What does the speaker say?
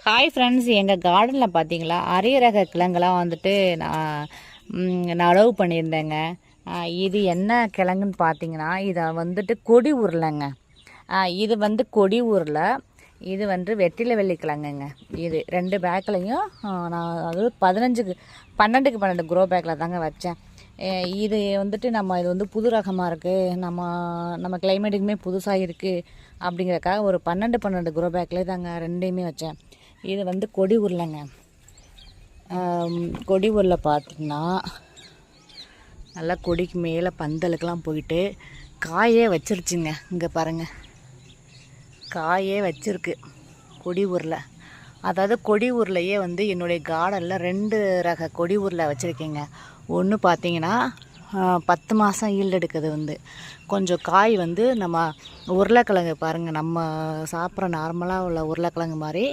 Hi friends, எங்கள் கார்டனில் பார்த்தீங்களா அரிய ரக கிழங்கெல்லாம் வந்துட்டு நடவு பண்ணியிருந்தேங்க. இது என்ன கிழங்குன்னு பார்த்தீங்கன்னா, இதை வந்துட்டு கொடி உருளைங்க. இது வந்து கொடி உருளை, இது வந்து வெற்றிலை வெள்ளி கிழங்குங்க. இது ரெண்டு பேக்லையும் நான் அது 12க்கு 12 க்ரோ பேக்கில் தாங்க வச்சேன். இது வந்துட்டு இது வந்து புது ரகமாக இருக்குது, நம்ம கிளைமேட்டுக்குமே புதுசாக இருக்குது அப்படிங்கிறக்காக ஒரு 12 க்ரோ பேக்கில் தாங்க ரெண்டையுமே வச்சேன். இது வந்து கொடி உருளைங்க. கொடி உருளை பார்த்திங்கன்னா நல்லா கொடிக்கு மேலே பந்தலுக்கெல்லாம் போயிட்டு காயே வச்சிருச்சுங்க. இங்கே பாருங்கள், காயே வச்சிருக்கு கொடி உருளை. அதாவது கொடி உருளையே வந்து என்னுடைய கார்டனில் 2 ரக கொடி உருளை வச்சுருக்கேங்க. ஒன்று பார்த்தீங்கன்னா 10 மாதம் ஈல்டு எடுக்குது. வந்து கொஞ்சம் காய் வந்து நம்ம உருளைக்கிழங்கு பாருங்கள், நம்ம சாப்பிட்ற நார்மலாக உள்ள உருளைக்கிழங்கு மாதிரி